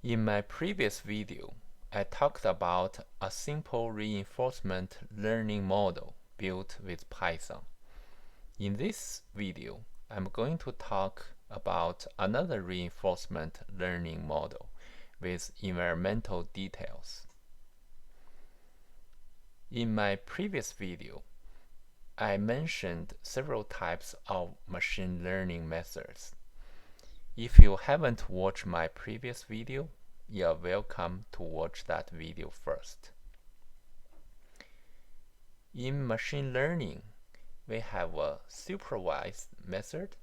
In my previous video, I talked about a simple reinforcement learning model built with Python. In this video, I'm going to talk about another reinforcement learning model with environmental details. In my previous video, I mentioned several types of machine learning methods. If you haven't watched my previous video, you're welcome to watch that video first. In machine learning, we have a supervised method,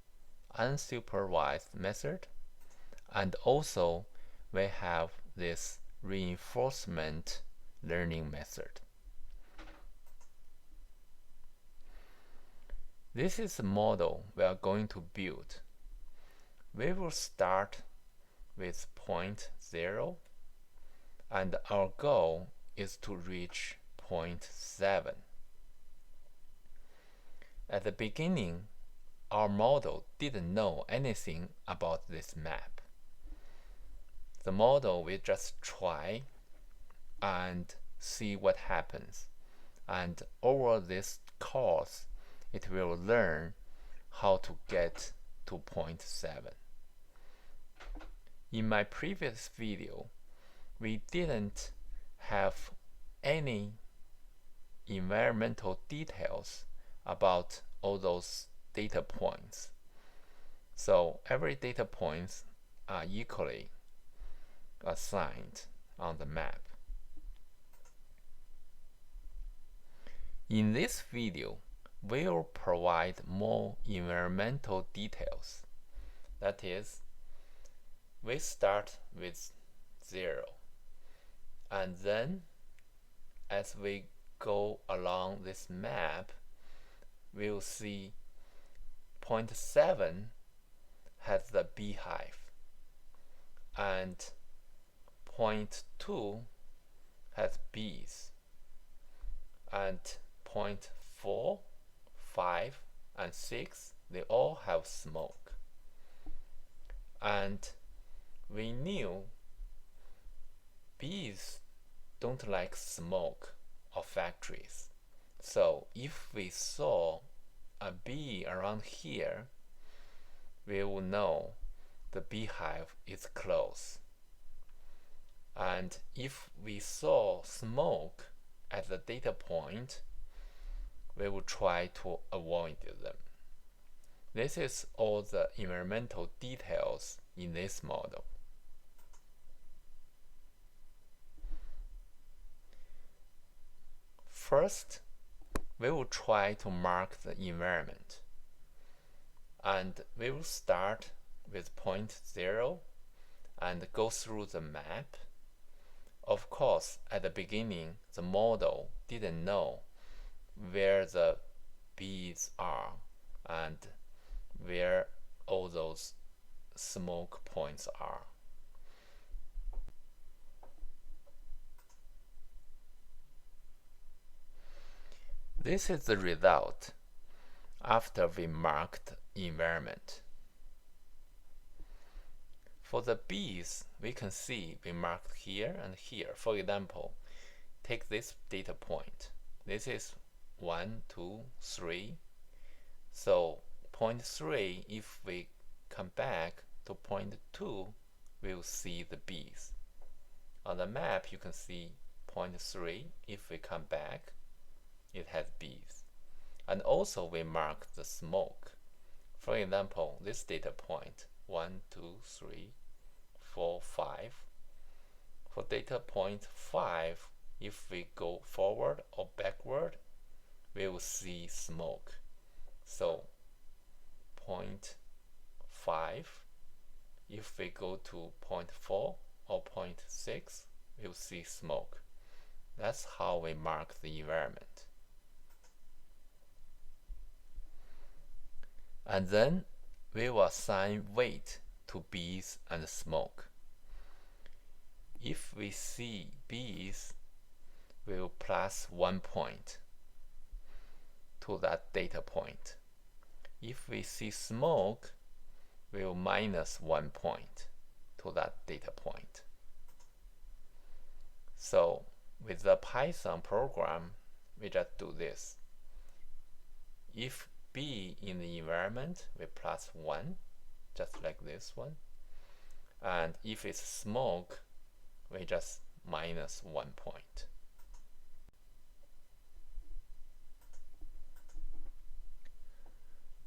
unsupervised method, and also we have this reinforcement learning method. This is the model we are going to build. We will start with point 0, and our goal is to reach point 7. At the beginning, our model didn't know anything about this map. The model will just try and see what happens, and over this course, it will learn how to get to point 7. In my previous video, we didn't have any environmental details about all those data points. So every data points are equally assigned on the map. In this video, we will provide more environmental details. That is, we start with 0, and then as we go along this map, we'll see point 7 has the beehive, and point 2 has bees, and point 4, 5, and 6, they all have smoke. And we knew bees don't like smoke of factories. So if we saw a bee around here, we will know the beehive is close. And if we saw smoke at the data point, we will try to avoid them. This is all the environmental details in this model. First, we will try to mark the environment, and we will start with point 0 and go through the map. Of course, at the beginning, the model didn't know where the bees are and where all those smoke points are. This is the result after we marked environment. For the bees, we can see we marked here and here. For example, take this data point. This is 1, 2, 3. So point 3, if we come back to point 2, we'll see the bees. On the map, you can see point 3. If we come back, it has bees. And also we mark the smoke. For example, this data point, 1, 2, 3, 4, 5. For data point 5, if we go forward or backward, we will see smoke. So point 5, if we go to point 4 or point 6, we'll see smoke. That's how we mark the environment. And then we will assign weight to bees and smoke. If we see bees, we will plus 1 point to that data point. If we see smoke, we will minus 1 point to that data point. So with the Python program, we just do this. If B in the environment, we plus 1, just like this one. And if it's smoke, we just minus 1 point.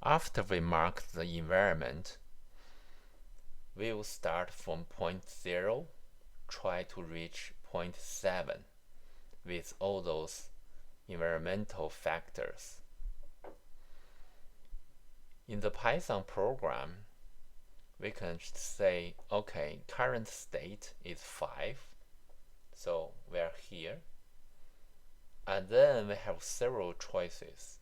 After we mark the environment, we will start from point 0, try to reach point 7 with all those environmental factors. In the Python program, we can say, okay, current state is 5, so we are here. And then we have several choices.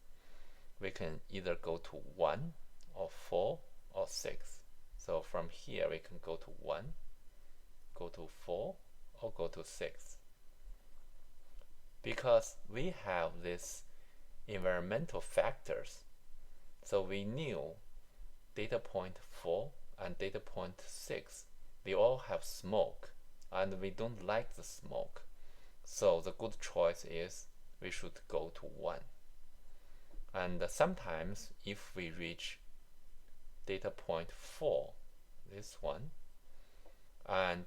We can either go to 1 or 4 or 6. So from here we can go to 1, go to 4, or go to 6. Because we have these environmental factors, so we knew data point 4 and data point 6, they all have smoke, and we don't like the smoke. So the good choice is we should go to 1. And sometimes if we reach data point 4, this one, and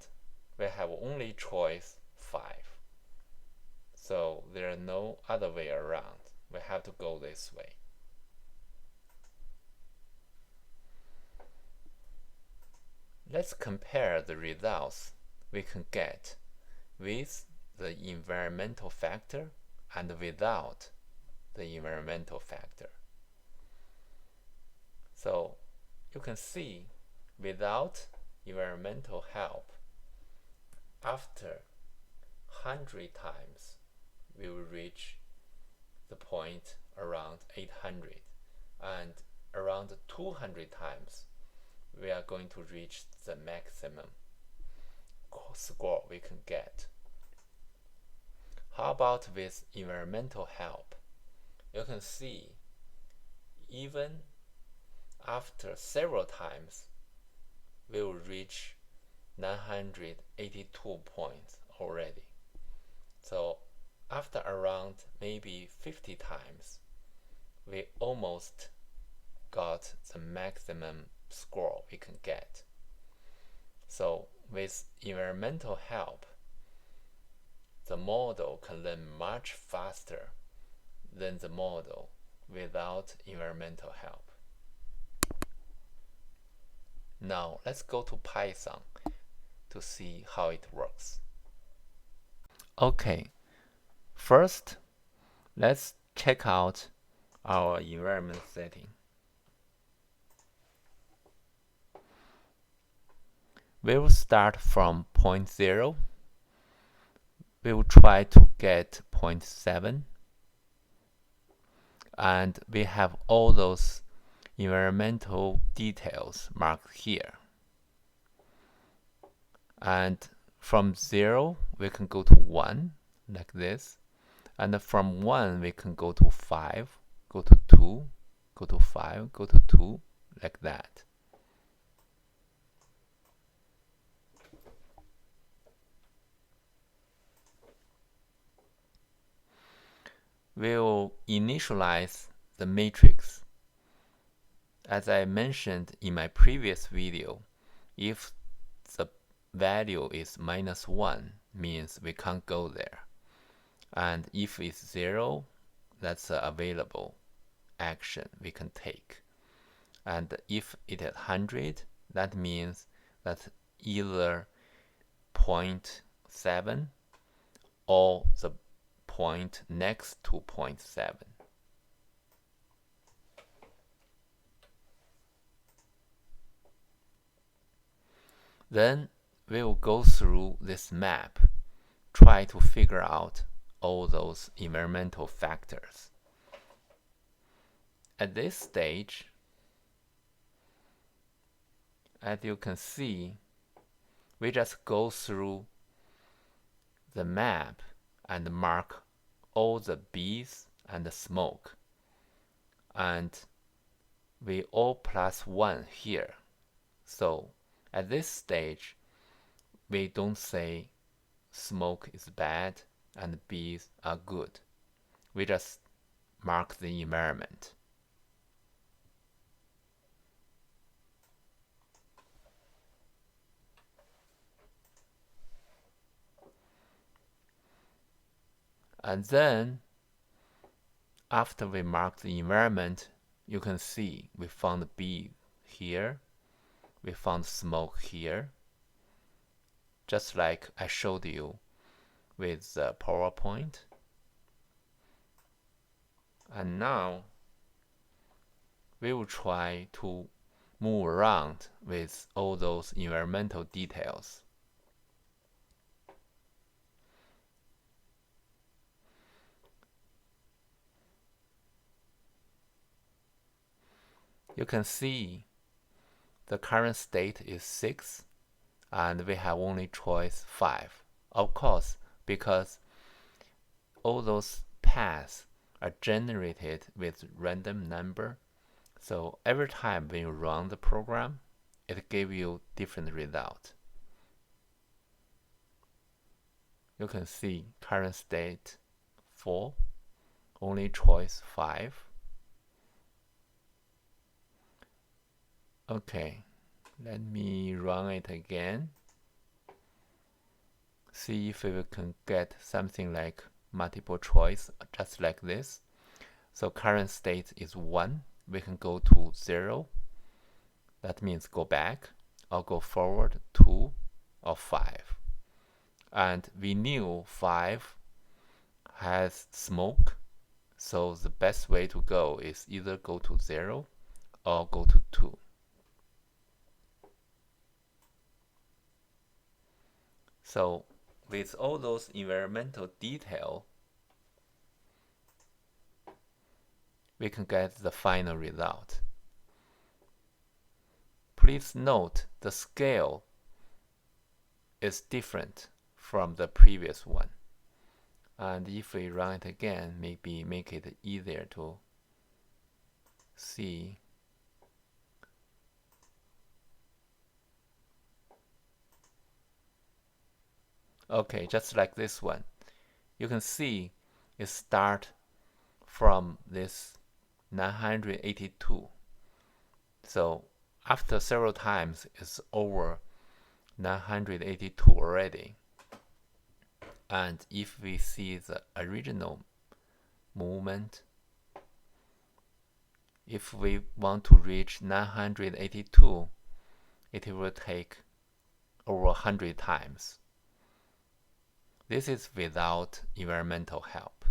we have only choice 5, so there are no other way around. We have to go this way. Let's compare the results we can get with the environmental factor and without the environmental factor. So you can see without environmental help, after 100 times we will reach the point around 800, and around 200 times we are going to reach the maximum score we can get. How about with environmental help? You can see even after several times we will reach 982 points already. So after around maybe 50 times, we almost got the maximum score we can get. So with environmental help, the model can learn much faster than the model without environmental help. Now let's go to Python to see how it works. Okay, first let's check out our environment setting. We will start from point 0. We will try to get point 7. And we have all those environmental details marked here. And from 0, we can go to 1, like this. And from 1, we can go to 5, go to 2, go to 5, go to 2, like that. We'll initialize the matrix. As I mentioned in my previous video, if the value is -1, means we can't go there. And if it's 0, that's an available action we can take. And if it is 100, that means that either 0.7 or the point next to 0.7. Then we will go through this map, try to figure out all those environmental factors. At this stage, as you can see, we just go through the map and mark all the bees and the smoke. And we all plus 1 here. So at this stage, we don't say smoke is bad and bees are good. We just mark the environment. And then after we mark the environment, you can see we found bee here, we found smoke here, just like I showed you with the PowerPoint. And now we will try to move around with all those environmental details. You can see the current state is 6 and we have only choice 5. Of course, because all those paths are generated with random number, so every time when you run the program, it gives you different result. You can see current state 4, only choice 5. Okay, let me run it again. See if we can get something like multiple choice, just like this. So current state is 1. We can go to 0. That means go back, or go forward 2 or 5. And we knew 5 has smoke, so the best way to go is either go to 0 or go to 2. So with all those environmental detail, we can get the final result. Please note the scale is different from the previous one. And if we run it again, maybe make it easier to see. Okay, just like this one. You can see it start from this 982. So after several times, it's over 982 already. And if we see the original movement, if we want to reach 982, it will take over 100 times. This is without environmental help.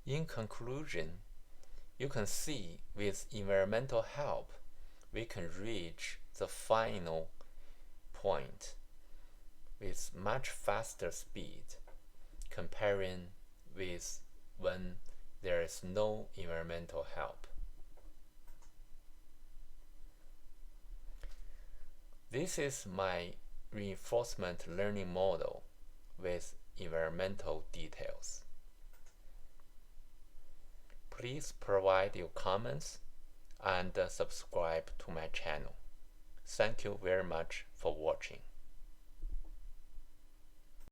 In conclusion, you can see with environmental help, we can reach the final point with much faster speed comparing with when there is no environmental help. This is my reinforcement learning model with environmental details. Please provide your comments and subscribe to my channel. Thank you very much for watching.